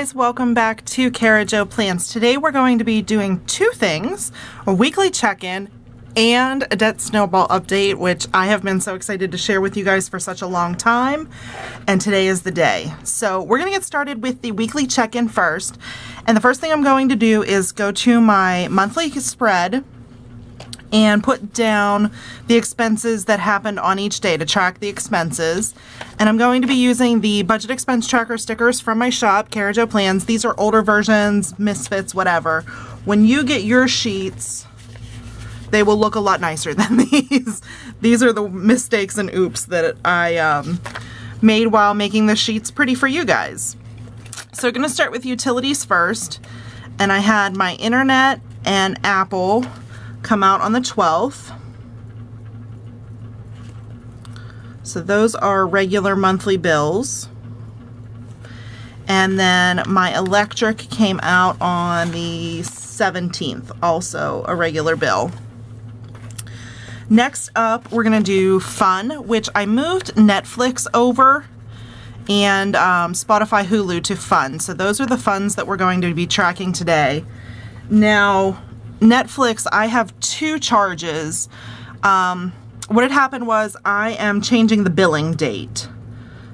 guys, welcome back to Cara Jo Plans. Today we're going to be doing two things, a weekly check-in and a debt snowball update, which I have been so excited to share with you guys for such a long time, and today is the day. So we're going to get started with the weekly check-in first, and the first thing I'm going to do is go to my monthly spread and put down the expenses that happened on each day to track the expenses. And I'm going to be using the budget expense tracker stickers from my shop, Cara Jo Plans. These are older versions, misfits, whatever. When you get your sheets, they will look a lot nicer than these. These are the mistakes and oops that I made while making the sheets pretty for you guys. So we're gonna start with utilities first. And I had my internet and Apple come out on the 12th. So those are regular monthly bills. And then my electric came out on the 17th, also a regular bill. Next up, we're gonna do fun, which I moved Netflix over and Spotify, Hulu to fun. So those are the funds that we're going to be tracking today. Now, Netflix, I have two charges. What had happened was I am changing the billing date.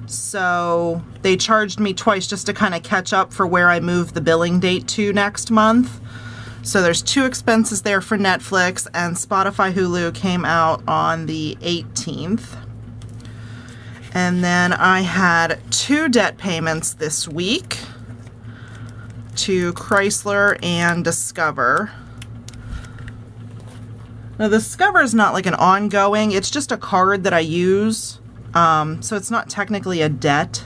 So they charged me twice just to kind of catch up for where I moved the billing date to next month. So there's two expenses there for Netflix, and Spotify Hulu came out on the 18th. And then I had two debt payments this week to Chrysler and Discover. Now, the Discover is not like an ongoing, it's just a card that I use. So it's not technically a debt,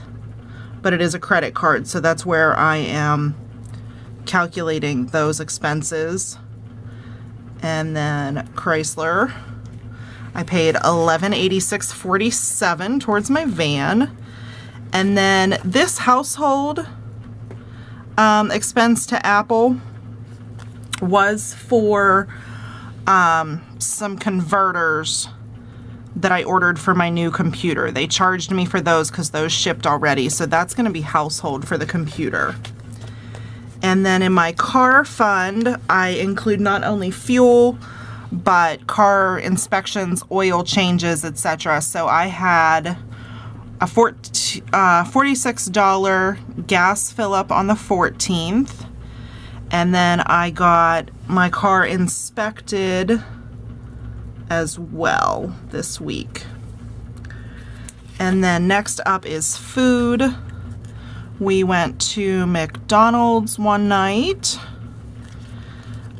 but it is a credit card. So that's where I am calculating those expenses. And then Chrysler, I paid $1186.47 towards my van. And then this household expense to Apple was for some converters that I ordered for my new computer. They charged me for those because those shipped already, so that's going to be household for the computer. And then in my car fund, I include not only fuel, but car inspections, oil changes, etc. So I had a $46 gas fill up on the 14th. And then I got my car inspected as well this week. And then next up is food. We went to McDonald's one night.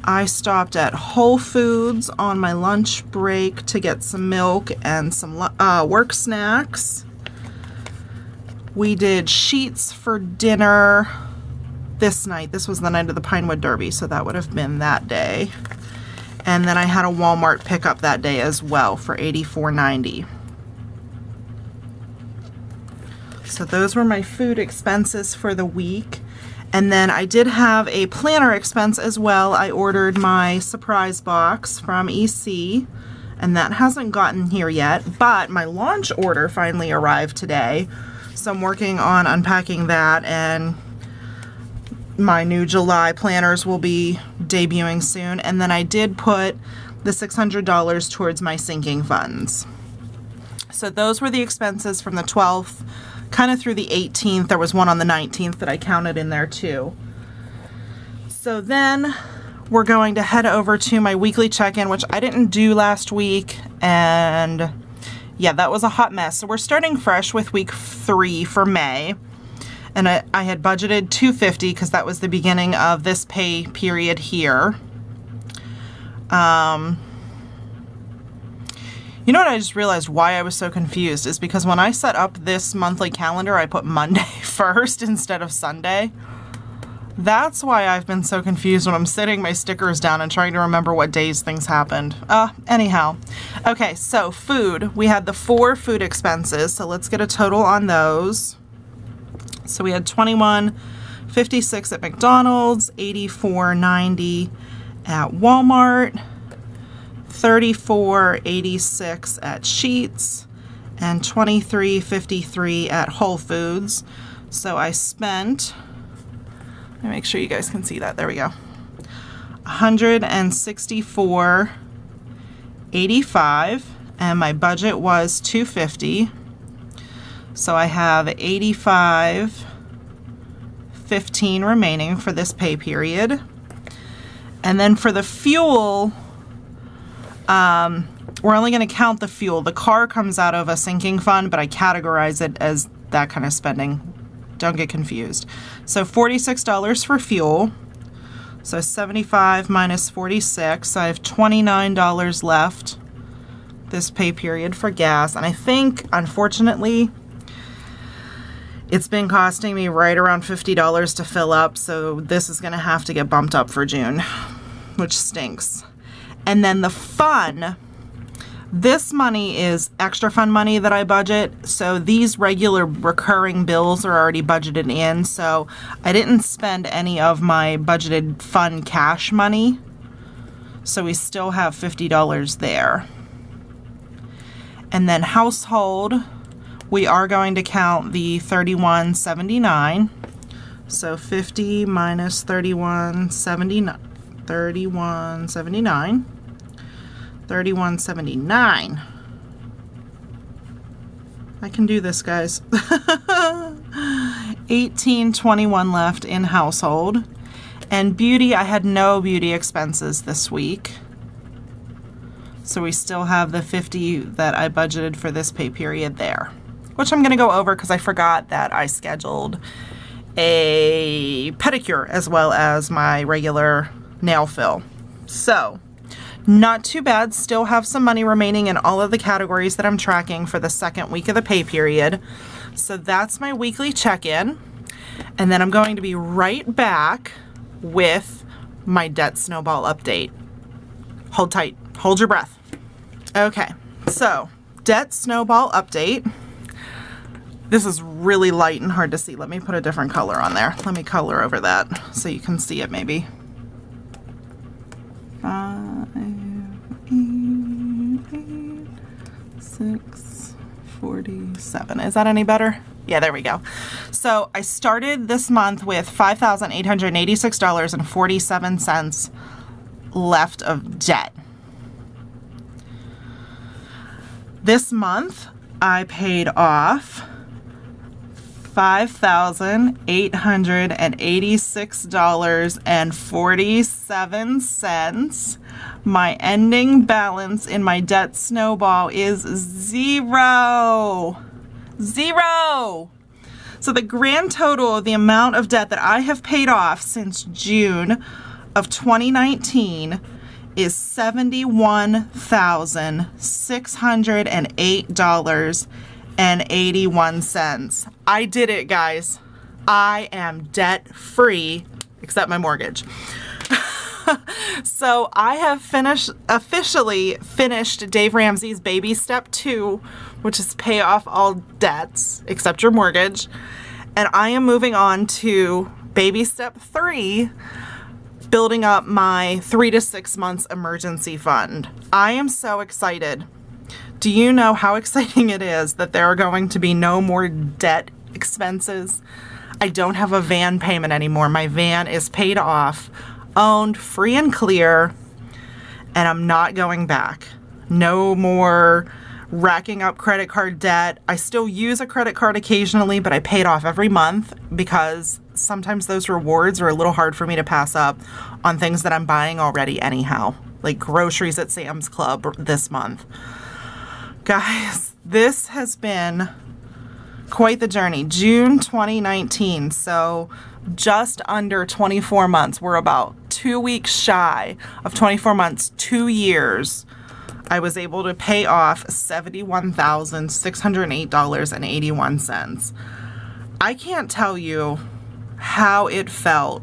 I stopped at Whole Foods on my lunch break to get some milk and some work snacks. We did sheets for dinner this night. This was the night of the Pinewood Derby, so that would have been that day. And then I had a Walmart pickup that day as well for $84.90. So those were my food expenses for the week. And then I did have a planner expense as well. I ordered my surprise box from EC, and that hasn't gotten here yet, but my launch order finally arrived today. So I'm working on unpacking that, and my new July planners will be debuting soon. And then I did put the $600 towards my sinking funds. So those were the expenses from the 12th, kind of through the 18th. There was one on the 19th that I counted in there too. So then we're going to head over to my weekly check-in, which I didn't do last week. And yeah, that was a hot mess. So we're starting fresh with week 3 for May. And I had budgeted $250 because that was the beginning of this pay period here. You know what I just realized why I was so confused is because when I set up this monthly calendar, I put Monday first instead of Sunday. That's why I've been so confused when I'm sitting my stickers down and trying to remember what days things happened. Anyhow. Okay, so food. We had the 4 food expenses, so let's get a total on those. So we had $21.56 at McDonald's, $84.90 at Walmart, $34.86 at Sheetz, and $23.53 at Whole Foods. So I spent me make sure you guys can see that. There we go. $164.85, and my budget was $250. So I have $85.15 remaining for this pay period. And then for the fuel, we're only going to count the fuel. The car comes out of a sinking fund, but I categorize it as that kind of spending. Don't get confused. So $46 for fuel. So 75 minus 46. So I have $29 left this pay period for gas. And I think, unfortunately, it's been costing me right around $50 to fill up. So this is going to have to get bumped up for June, which stinks. And then the fun, this money is extra fund money that I budget. So these regular recurring bills are already budgeted in. So I didn't spend any of my budgeted fund cash money. So we still have $50 there. And then household, we are going to count the $31.79. So 50 minus $31.79. $31.79. I can do this, guys. $18.21 left in household. And beauty, I had no beauty expenses this week. So we still have the $50 that I budgeted for this pay period there, which I'm going to go over because I forgot that I scheduled a pedicure as well as my regular nail fill. So not too bad. Still have some money remaining in all of the categories that I'm tracking for the second week of the pay period. So that's my weekly check-in. And then I'm going to be right back with my debt snowball update. Hold tight. Hold your breath. Okay. So debt snowball update. This is really light and hard to see. Let me put a different color on there. Let me color over that so you can see it maybe. 5, 8, 6, 47. Is that any better? Yeah, there we go. So I started this month with $5,886.47 left of debt. This month I paid off $5,886.47. My ending balance in my debt snowball is zero. Zero. So the grand total of the amount of debt that I have paid off since June of 2019 is $71,608.81. I did it, guys. I am debt free, except my mortgage. So I have officially finished Dave Ramsey's baby step 2, which is pay off all debts except your mortgage. And I am moving on to baby step 3, building up my 3 to 6 months emergency fund. I am so excited. Do you know how exciting it is that there are going to be no more debt expenses? I don't have a van payment anymore. My van is paid off, owned, free and clear, and I'm not going back. No more racking up credit card debt. I still use a credit card occasionally, but I pay it off every month because sometimes those rewards are a little hard for me to pass up on things that I'm buying already anyhow, like groceries at Sam's Club this month. Guys, this has been quite the journey. June 2019, so just under 24 months. We're about 2 weeks shy of 24 months, 2 years. I was able to pay off $71,608.81. I can't tell you how it felt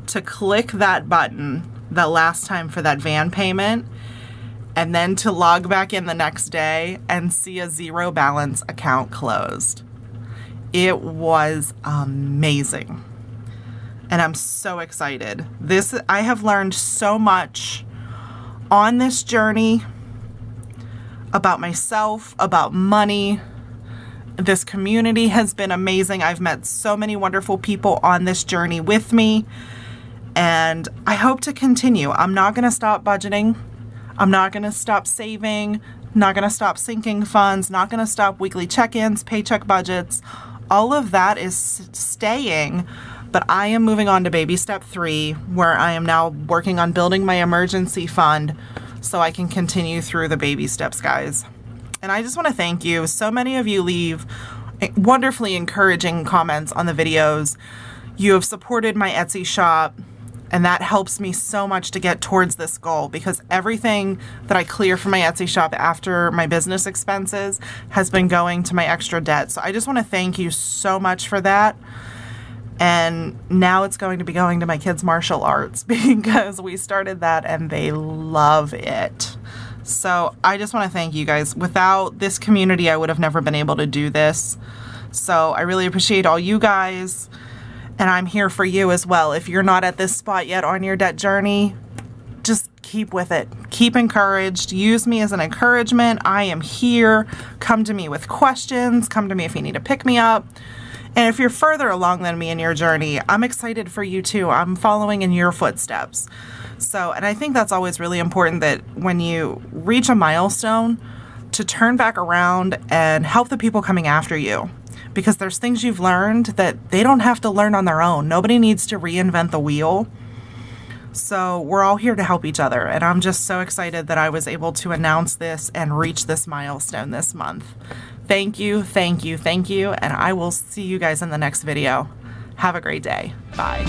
to click that button the last time for that van payment and then to log back in the next day and see a zero balance account closed. It was amazing. And I'm so excited. I have learned so much on this journey about myself, about money, This community has been amazing. I've met so many wonderful people on this journey with me, and I hope to continue. I'm not going to stop budgeting. I'm not going to stop saving, not going to stop sinking funds, not going to stop weekly check-ins, paycheck budgets. All of that is staying, but I am moving on to baby step 3, where I am now working on building my emergency fund so I can continue through the baby steps, guys. And I just want to thank you. So many of you leave wonderfully encouraging comments on the videos. You have supported my Etsy shop, and that helps me so much to get towards this goal, because everything that I clear from my Etsy shop after my business expenses has been going to my extra debt. So I just want to thank you so much for that. And now it's going to be going to my kids' martial arts, because we started that and they love it. So I just want to thank you guys. Without this community, I would have never been able to do this. So I really appreciate all you guys, and I'm here for you as well. If you're not at this spot yet on your debt journey, just keep with it. Keep encouraged. Use me as an encouragement. I am here. Come to me with questions. Come to me if you need to pick me up. And if you're further along than me in your journey, I'm excited for you too. I'm following in your footsteps. So, and I think that's always really important, that when you reach a milestone, to turn back around and help the people coming after you, because there's things you've learned that they don't have to learn on their own. Nobody needs to reinvent the wheel. So we're all here to help each other, and I'm just so excited that I was able to announce this and reach this milestone this month. Thank you, thank you, thank you, and I will see you guys in the next video. Have a great day. Bye.